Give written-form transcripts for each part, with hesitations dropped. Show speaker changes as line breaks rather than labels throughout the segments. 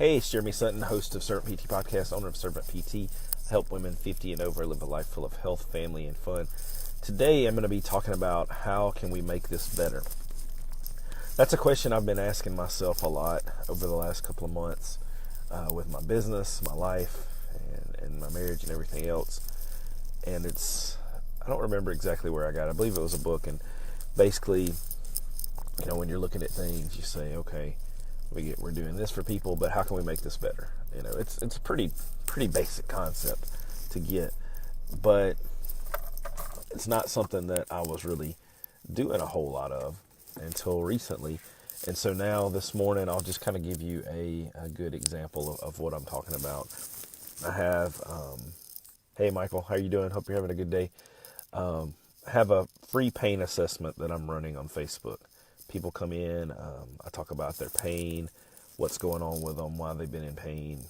Hey, it's Jeremy Sutton, host of Servant PT Podcast, owner of Servant PT. I help women 50 and over live a life full of health, family, and fun. Today, I'm going to be talking about how can we make this better. That's a question I've been asking myself a lot over the last couple of months with my business, my life, and my marriage and everything else. And I don't remember exactly where I got it. I believe it was a book. And basically, when you're looking at things, you say, okay, we're doing this for people, but how can we make this better? It's a pretty basic concept to get, but it's not something that I was really doing a whole lot of until recently. And so now this morning, I'll just kind of give you a good example of what I'm talking about. I have, hey Michael, how you doing? Hope you're having a good day. I have a free pain assessment that I'm running on Facebook. People come in, I talk about their pain, what's going on with them, why they've been in pain,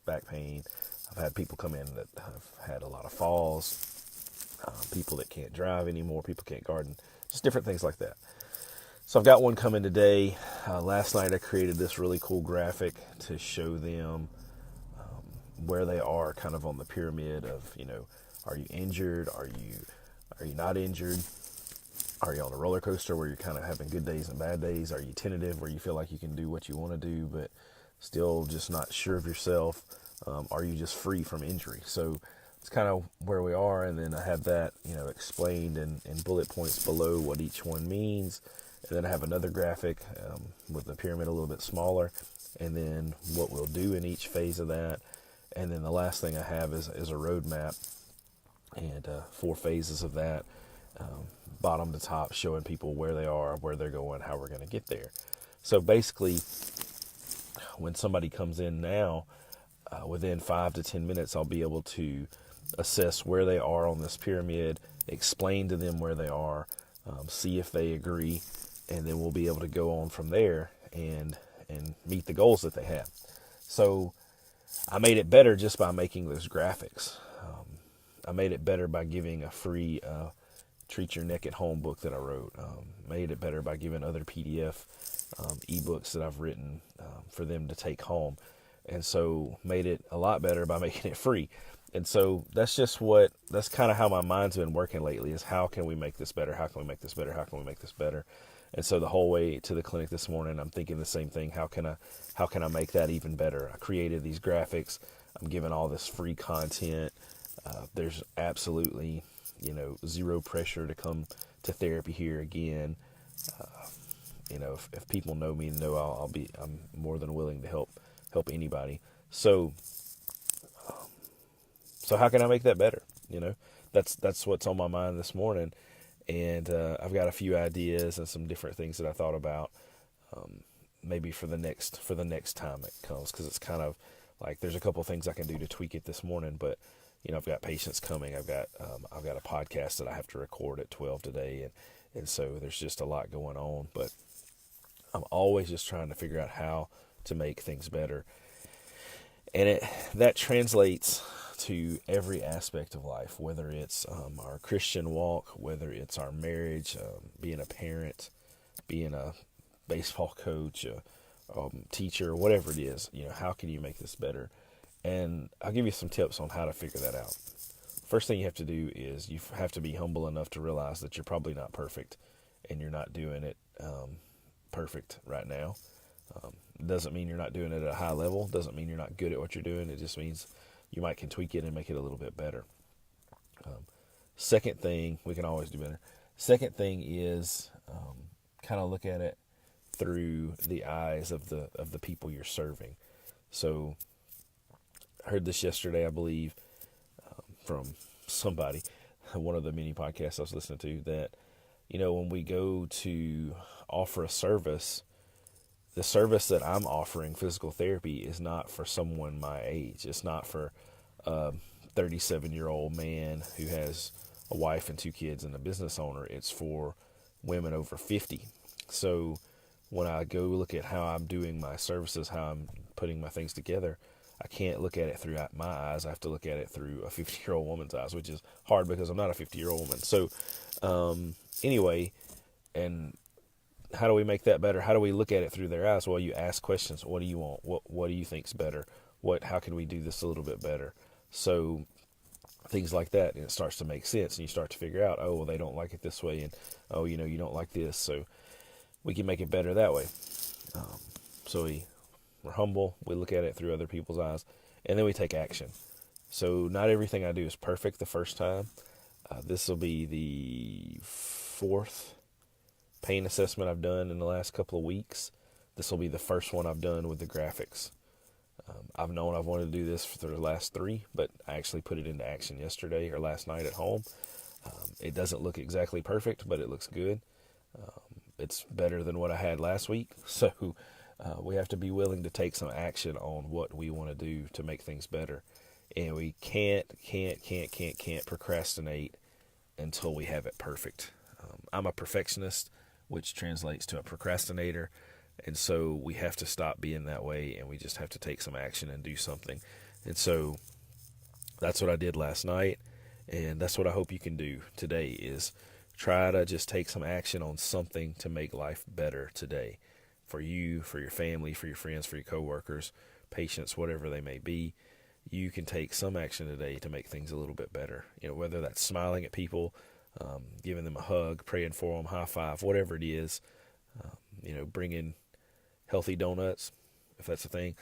back pain. I've had people come in that have had a lot of falls, people that can't drive anymore, people can't garden, just different things like that. So I've got one coming today. Last night I created this really cool graphic to show them where they are kind of on the pyramid of, are you injured? Are you not injured? Are you on a roller coaster where you're kind of having good days and bad days? Are you tentative where you feel like you can do what you want to do, but still just not sure of yourself? Are you just free from injury? So it's kind of where we are. And then I have that, explained in bullet points below what each one means. And then I have another graphic with the pyramid a little bit smaller. And then what we'll do in each phase of that. And then the last thing I have is a roadmap and 4 phases of that. Bottom to top, showing people where they are, where they're going, how we're going to get there. So basically, when somebody comes in now, within 5 to 10 minutes, I'll be able to assess where they are on this pyramid, explain to them where they are, see if they agree, and then we'll be able to go on from there and meet the goals that they have. So I made it better just by making those graphics. I made it better by giving a free Treat Your Neck at Home book that I wrote. Made it better by giving other PDF ebooks that I've written for them to take home. And so made it a lot better by making it free. And so that's kind of how my mind's been working lately, is how can we make this better? How can we make this better? How can we make this better? And so the whole way to the clinic this morning, I'm thinking the same thing. How can I make that even better? I created these graphics. I'm giving all this free content. There's absolutely zero pressure to come to therapy here again. If people know me, I'm more than willing to help anybody. So how can I make that better? That's what's on my mind this morning. And I've got a few ideas and some different things that I thought about, maybe for the next time it comes, because it's kind of like there's a couple things I can do to tweak it this morning, but I've got patients coming. I've got a podcast that I have to record at 12 today, and so there's just a lot going on. But I'm always just trying to figure out how to make things better, and that translates to every aspect of life, whether it's our Christian walk, whether it's our marriage, being a parent, being a baseball coach, a teacher, whatever it is. How can you make this better? And I'll give you some tips on how to figure that out. First thing you have to do is you have to be humble enough to realize that you're probably not perfect, and you're not doing it perfect right now. Doesn't mean you're not doing it at a high level. Doesn't mean you're not good at what you're doing. It just means you might can tweak it and make it a little bit better. Second thing, we can always do better. Second thing is kind of look at it through the eyes of the people you're serving. So I heard this yesterday, I believe, from somebody, one of the many podcasts I was listening to, that, when we go to offer a service, the service that I'm offering, physical therapy, is not for someone my age. It's not for a 37-year-old man who has a wife and 2 kids and a business owner. It's for women over 50. So when I go look at how I'm doing my services, how I'm putting my things together, I can't look at it through my eyes. I have to look at it through a 50-year-old woman's eyes, which is hard because I'm not a 50-year-old woman. So anyway, and how do we make that better? How do we look at it through their eyes? Well, you ask questions. What do you want? What do you think's better? How can we do this a little bit better? So things like that, and it starts to make sense, and you start to figure out, oh, well, they don't like it this way, and oh, you don't like this, so we can make it better that way. So we're humble. We look at it through other people's eyes, and then we take action. So not everything I do is perfect the first time. This will be the 4th pain assessment I've done in the last couple of weeks. This will be the first one I've done with the graphics. I've known I've wanted to do this for the last 3, but I actually put it into action yesterday or last night at home. It doesn't look exactly perfect, but it looks good. It's better than what I had last week. So we have to be willing to take some action on what we want to do to make things better. And we can't procrastinate until we have it perfect. I'm a perfectionist, which translates to a procrastinator. And so we have to stop being that way, and we just have to take some action and do something. And so that's what I did last night, and that's what I hope you can do today, is try to just take some action on something to make life better today for you, for your family, for your friends, for your coworkers, patients, whatever they may be. You can take some action today to make things a little bit better. Whether that's smiling at people, giving them a hug, praying for them, high five, whatever it is, bringing healthy donuts, if that's a thing,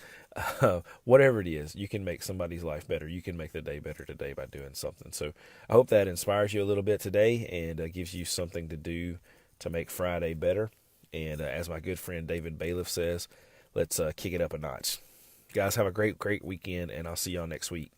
whatever it is, you can make somebody's life better. You can make the day better today by doing something. So I hope that inspires you a little bit today, and gives you something to do to make Friday better. And as my good friend David Bailiff says, let's kick it up a notch. Guys, have a great weekend, and I'll see y'all next week.